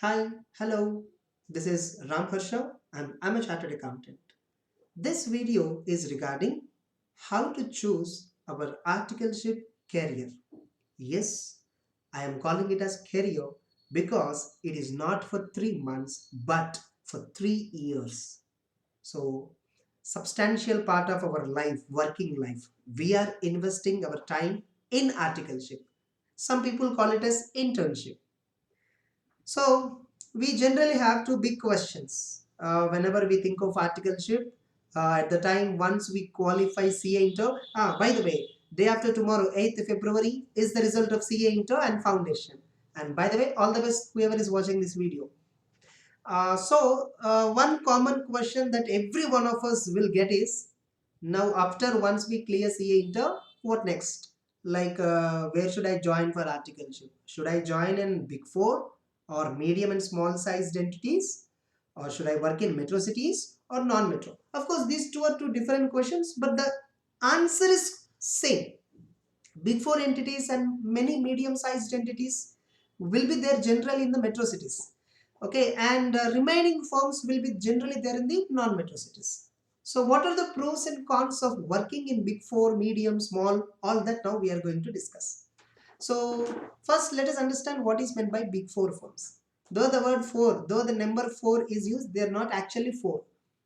Hi, hello. This is Harsha and I'm a chartered accountant. This video is regarding how to choose our articleship career. Yes, I am calling it as career because it is not for 3 months but for 3 years. So, substantial part of our life, working life, we are investing our time in articleship. Some people call it as internship. So we generally have two big questions whenever we think of articleship. At the time once we qualify CA Inter, by the way, day after tomorrow, 8th February, is the result of CA Inter and Foundation. And by the way, all the best whoever is watching this video. One common question that every one of us will get is, now after once we clear CA Inter, what next? Like where should I join for articleship? Should I join in Big Four or medium and small sized entities? Or should I work in metro cities or non-metro? Of course, these two are two different questions, but the answer is same. Big Four entities and many medium-sized entities will be there generally in the metro cities. Okay, and remaining firms will be generally there in the non-metro cities. So what are the pros and cons of working in Big Four, medium, small, all that now we are going to discuss. So first let us understand what is meant by Big Four firms. Though the word four, though the number four is used, they are not actually four.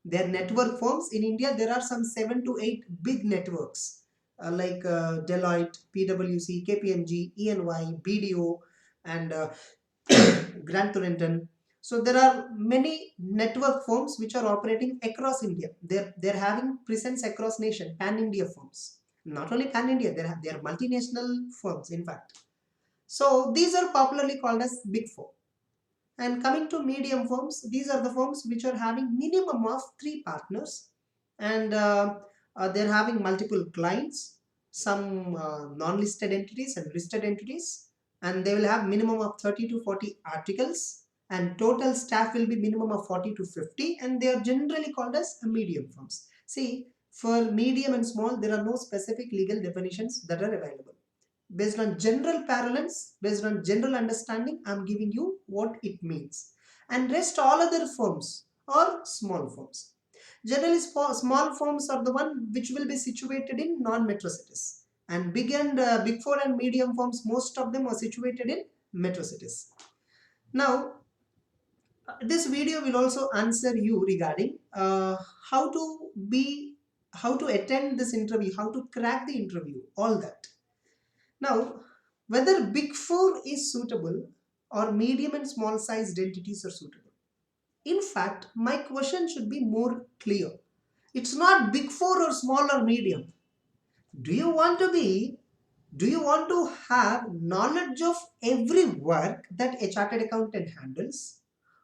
They are network firms. In India, there are some 7 to 8 big networks like Deloitte, PwC, KPMG, ENY, BDO, and Grant Thornton. So there are many network firms which are operating across India. They're having presence across nation, pan-India firms. Not only pan-India, they are multinational firms, in fact. So these are popularly called as Big Four. And coming to medium firms, these are the firms which are having minimum of 3 partners, and they're having multiple clients, some non-listed entities and listed entities, and they will have minimum of 30 to 40 articles, and total staff will be minimum of 40 to 50, and they are generally called as medium firms. See, for medium and small, there are no specific legal definitions that are available. Based on general parlance, based on general understanding, I'm giving you what it means. And rest all other firms are small firms. Generally, small firms are the one which will be situated in non-metro cities. And big four and medium firms, most of them are situated in metro cities. Now, this video will also answer you regarding how to be, how to attend this interview, how to crack the interview, all that. Now, whether Big Four is suitable or medium and small sized entities are suitable. In fact, my question should be more clear. It's not Big Four or small or medium. Do you want to be, do you want to have knowledge of every work that a chartered accountant handles?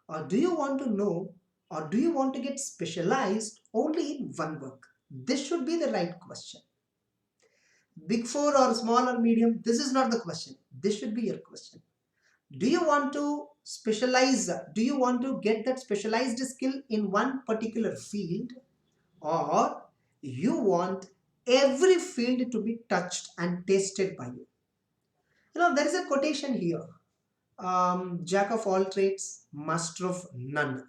Or do you want to know, or do you want to get specialized only in one work? This should be the right question. Big Four or small or medium, this is not the question. This should be your question. Do you want to specialize? Do you want to get that specialized skill in one particular field, or you want every field to be touched and tasted by you? There is a quotation here. Jack of all trades, master of none.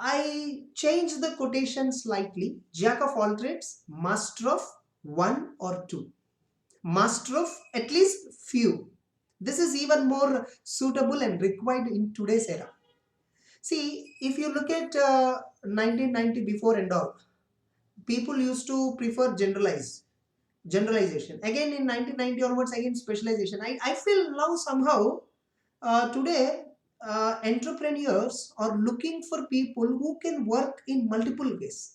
I changed the quotation slightly. Jack of all trades, master of one or two. Master of at least few. This is even more suitable and required in today's era. See, if you look at 1990 before and all, people used to prefer generalization. Again in 1990 onwards, again specialization. I feel now somehow today entrepreneurs are looking for people who can work in multiple ways.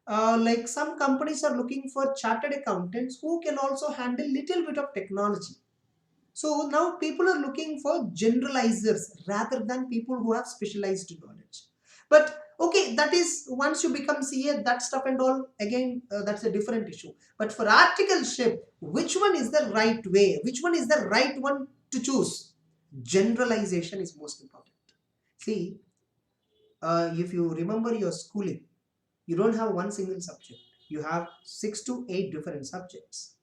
Like some companies are looking for chartered accountants who can also handle little bit of technology. So now people are looking for generalizers rather than people who have specialized knowledge. But okay, that is once you become CA, that stuff and all, again, that's a different issue. But for articleship, which one is the right way? Which one is the right one to choose? Generalization is most important. See, if you remember your schooling, you don't have one single subject. You have 6 to 8 different subjects.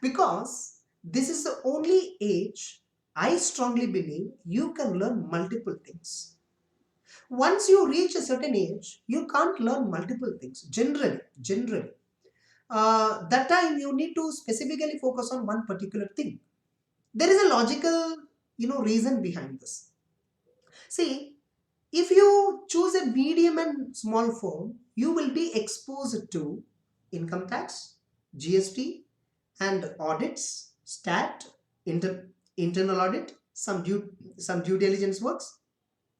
Because this is the only age I strongly believe you can learn multiple things. Once you reach a certain age, you can't learn multiple things. Generally, that time you need to specifically focus on one particular thing. There is a logical, reason behind this. See, if you choose a medium and small firm, you will be exposed to income tax, GST, and audits, stat, internal audit, some due diligence works,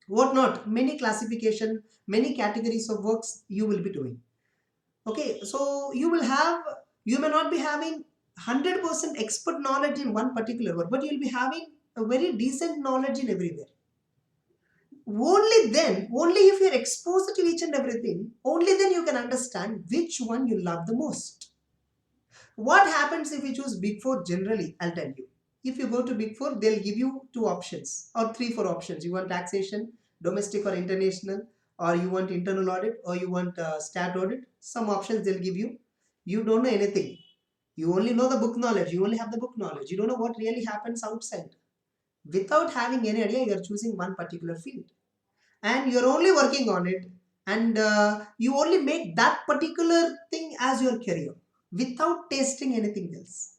whatnot. Many classification, many categories of works you will be doing. Okay, so you may not be having 100% expert knowledge in one particular work, but you'll be having a very decent knowledge in everywhere. Only then, only if you're exposed to each and everything, only then you can understand which one you love the most. What happens if you choose Big Four? Generally, I'll tell you. If you go to Big Four, they'll give you two options or three, four options. You want taxation, domestic or international, or you want internal audit, or you want stat audit. Some options they'll give you. You don't know anything. You only know the book knowledge. You only have the book knowledge. You don't know what really happens outside. Without having any idea, you're choosing one particular field and you're only working on it, and you only make that particular thing as your career without tasting anything else.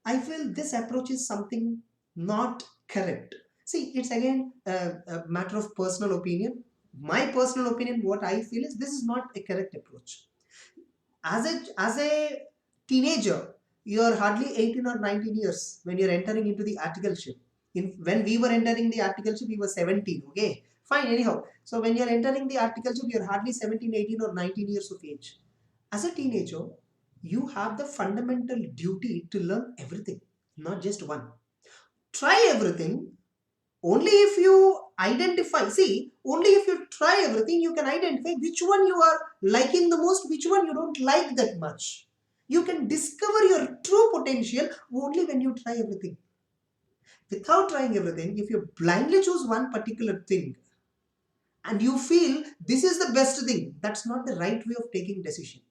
I feel this approach is something not correct. See, it's again a matter of personal opinion. My personal opinion, what I feel is this is not a correct approach. As a teenager, you are hardly 18 or 19 years when you're entering into the articleship. When we were entering the articleship, we were 17. Okay, fine. Anyhow, so when you're entering the articleship, you're hardly 17, 18, or 19 years of age. As a teenager, you have the fundamental duty to learn everything, not just one. Try everything. Only if you identify, see, only if you try everything, you can identify which one you are liking the most, which one you don't like that much. You can discover your true potential only when you try everything. Without trying everything, if you blindly choose one particular thing and you feel this is the best thing, that's not the right way of taking decision.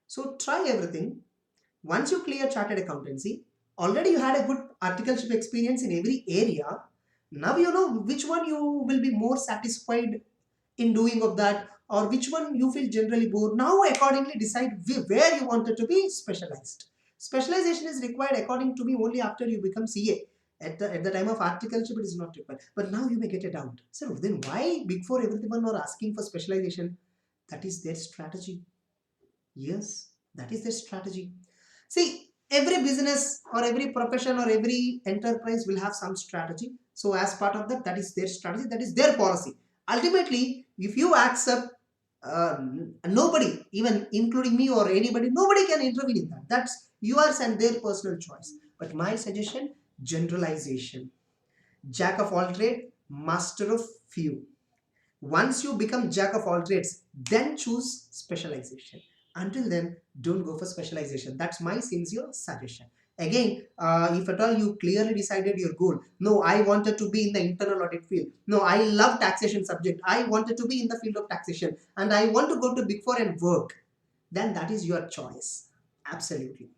So try everything. Once you clear chartered accountancy, already you had a good articleship experience in every area. Now you know which one you will be more satisfied in doing of that, or which one you feel generally bored. Now accordingly decide where you wanted to be specialized. Specialization is required according to me only after you become CA. At the time of articleship, it is not required. But now you may get a doubt. So then why Big Four everyone are asking for specialization? That is their strategy. Yes, that is their strategy. See, every business or every profession or every enterprise will have some strategy. So as part of that, that is their strategy, that is their policy. Ultimately, if you accept, nobody, even including me or anybody, nobody can intervene in that. That's yours and their personal choice. But my suggestion, generalization. Jack of all trade, master of few. Once you become jack of all trades, then choose specialization. Until then, don't go for specialization. That's my sincere suggestion. Again, if at all you clearly decided your goal, no, I wanted to be in the internal audit field. No, I love taxation subject. I wanted to be in the field of taxation and I want to go to Big Four and work. Then that is your choice. Absolutely.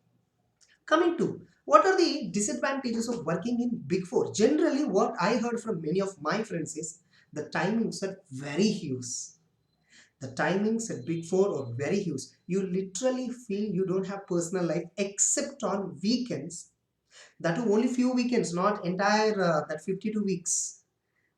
Coming to what are the disadvantages of working in Big Four? Generally, what I heard from many of my friends is the timings are very huge. The timings at Big Four are very huge. You literally feel you don't have personal life except on weekends. That too only few weekends, not entire that 52 weeks.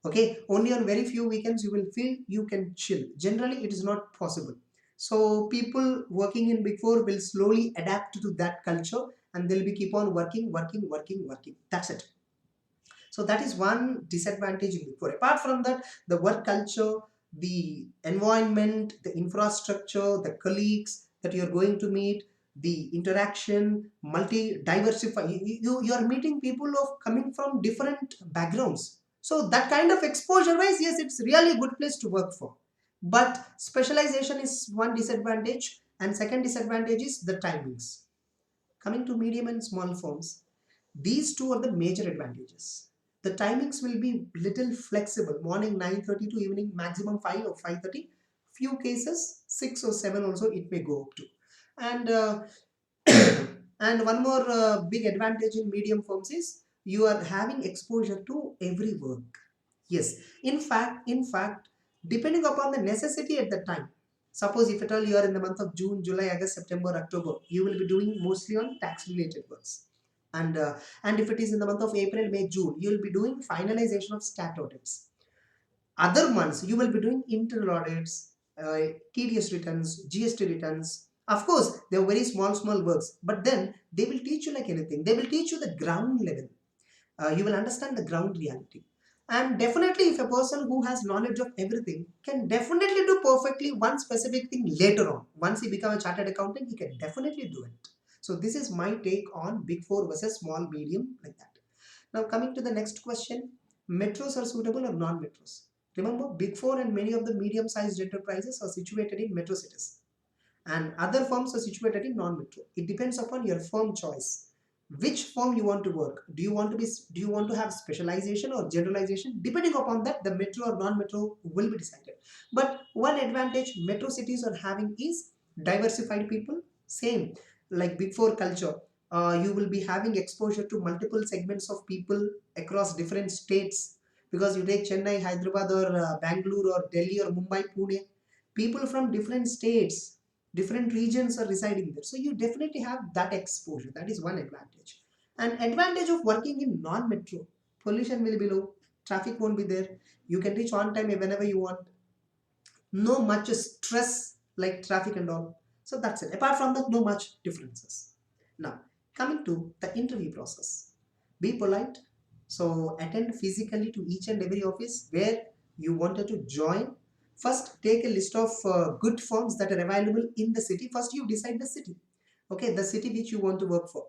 Okay, only on very few weekends you will feel you can chill. Generally, it is not possible. So people working in Big Four will slowly adapt to that culture and they'll be keep on working. That's it. So that is one disadvantage in Big Four. Apart from that, the work culture, the environment, the infrastructure, the colleagues that you're going to meet, the interaction, multi-diversify. You are meeting people of coming from different backgrounds. So that kind of exposure wise, yes, it's really a good place to work for. But specialization is one disadvantage, and second disadvantage is the timings. Coming to medium and small firms, these two are the major advantages. The timings will be little flexible. Morning 9:30 to evening maximum 5 or 5:30. Few cases 6 or 7 also it may go up to. And and one more big advantage in medium firms is you are having exposure to every work. Yes, in fact, depending upon the necessity at the time. Suppose if at all you are in the month of June, July, August, September, October, you will be doing mostly on tax related works. And if it is in the month of April, May, June, you will be doing finalization of stat audits. Other months you will be doing internal audits, TDS returns, GST returns. Of course, they are very small works, but then they will teach you like anything. They will teach you the ground level. You will understand the ground reality. And definitely, if a person who has knowledge of everything can definitely do perfectly one specific thing later on. Once he becomes a chartered accountant, he can definitely do it. So this is my take on Big Four versus small, medium, like that. Now coming to the next question, metros are suitable or non-metros? Remember, Big Four and many of the medium-sized enterprises are situated in metro cities, and other firms are situated in non-metro. It depends upon your firm choice. Which firm you want to work? Do you want to have specialization or generalization? Depending upon that, the metro or non-metro will be decided. But one advantage metro cities are having is diversified people. Same like Big Four culture. You will be having exposure to multiple segments of people across different states, because you take Chennai, Hyderabad, or Bangalore, or Delhi, or Mumbai, Pune, people from different states, different regions are residing there. So you definitely have that exposure. That is one advantage. An advantage of working in non-metro, pollution will be low, traffic won't be there, you can reach on time whenever you want, no much stress like traffic and all. So that's it. Apart from that, no much differences. Now, coming to the interview process. Be polite. So attend physically to each and every office where you wanted to join. First, take a list of good firms that are available in the city. First, you decide the city. Okay, the city which you want to work for.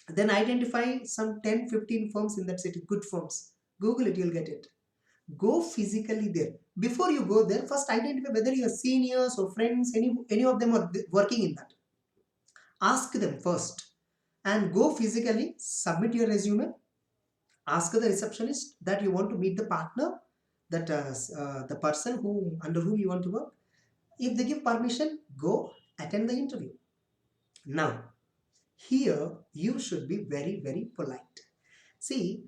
Then identify some 10-15 firms in that city, good firms. Google it, you'll get it. Go physically there. Before you go there, first identify whether your seniors or friends, any of them are working in that. Ask them first and go physically, submit your resume, ask the receptionist that you want to meet the partner, that the person under whom you want to work. If they give permission, go attend the interview. Now, here you should be very, very polite. See,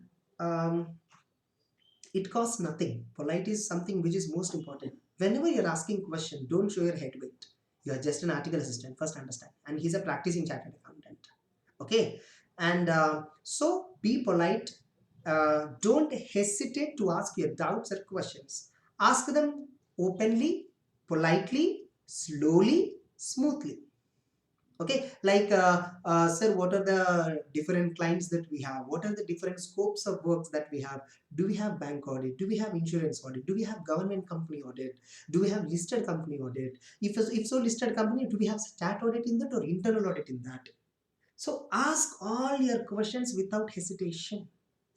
it costs nothing. Polite is something which is most important. Whenever you're asking question, don't show your head weight. You are just an article assistant. First understand. And he's a practicing chartered accountant. Okay. And so be polite. Don't hesitate to ask your doubts or questions. Ask them openly, politely, slowly, smoothly. Okay, like sir, what are the different clients that we have? What are the different scopes of works that we have? Do we have bank audit? Do we have insurance audit? Do we have government company audit? Do we have listed company audit? If so, listed company, do we have stat audit in that or internal audit in that? So ask all your questions without hesitation.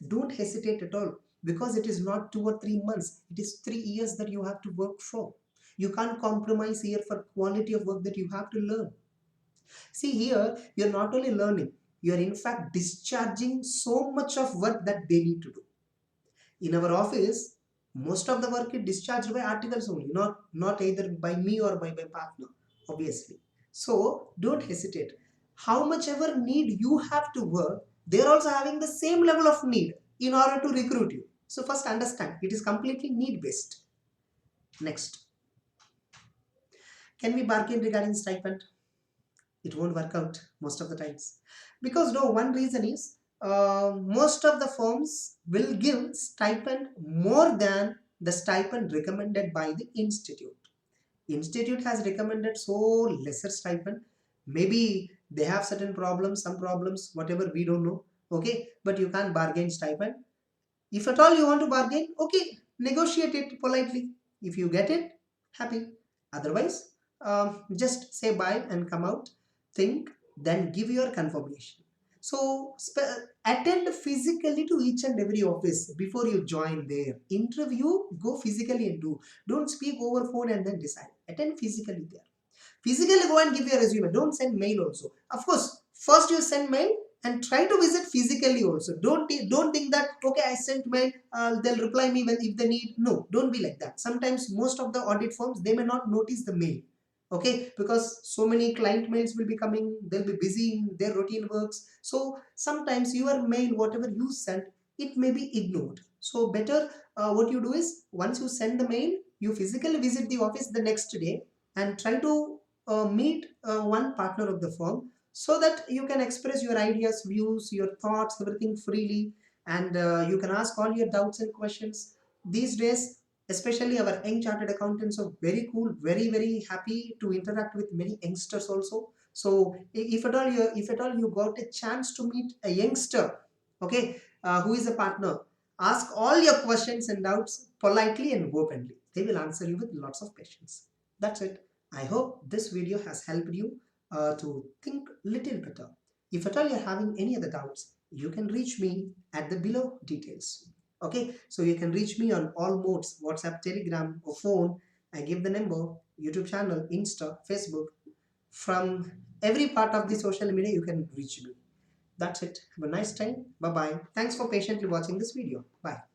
Don't hesitate at all, because it is not 2 or 3 months. It is 3 years that you have to work for. You can't compromise here for quality of work that you have to learn. See, here you're not only learning, you're in fact discharging so much of work that they need to do. In our office, most of the work is discharged by articles only, not either by me or by my partner, obviously. So don't hesitate. How much ever need you have to work, they're also having the same level of need in order to recruit you. So first understand, it is completely need based. Next, can we bargain regarding stipend? It won't work out most of the times, because no, one reason is most of the firms will give stipend more than the stipend recommended by the institute has recommended so lesser stipend. Maybe they have certain problems, some problems, whatever, we don't know. Okay, but you can't bargain stipend. If at all you want to bargain, okay, negotiate it politely. If you get it, happy. Otherwise, just say bye and come out. Think, then give your confirmation. So, attend physically to each and every office before you join there. Interview, go physically and do. Don't speak over phone and then decide. Attend physically there. Physically go and give your resume. Don't send mail also. Of course, first you send mail and try to visit physically also. Don't think that, okay, I sent mail, they'll reply me when if they need. No, don't be like that. Sometimes most of the audit firms, they may not notice the mail. Okay, because so many client mails will be coming, they'll be busy in their routine works, so sometimes your mail whatever you sent, it may be ignored. So better what you do is, once you send the mail, you physically visit the office the next day and try to meet one partner of the firm, so that you can express your ideas, views, your thoughts, everything freely, and you can ask all your doubts and questions. These days, especially our young chartered accountants are very cool, very happy to interact with many youngsters also. So if at all you got a chance to meet a youngster, okay, who is a partner, ask all your questions and doubts politely and openly. They will answer you with lots of patience. That's it. I hope this video has helped you to think little better. If at all you're having any other doubts, you can reach me at the below details. Okay, so you can reach me on all modes: WhatsApp, Telegram, or phone. I give the number, YouTube channel, Insta, Facebook. From every part of the social media, you can reach me. That's it. Have a nice time. Bye bye. Thanks for patiently watching this video. Bye.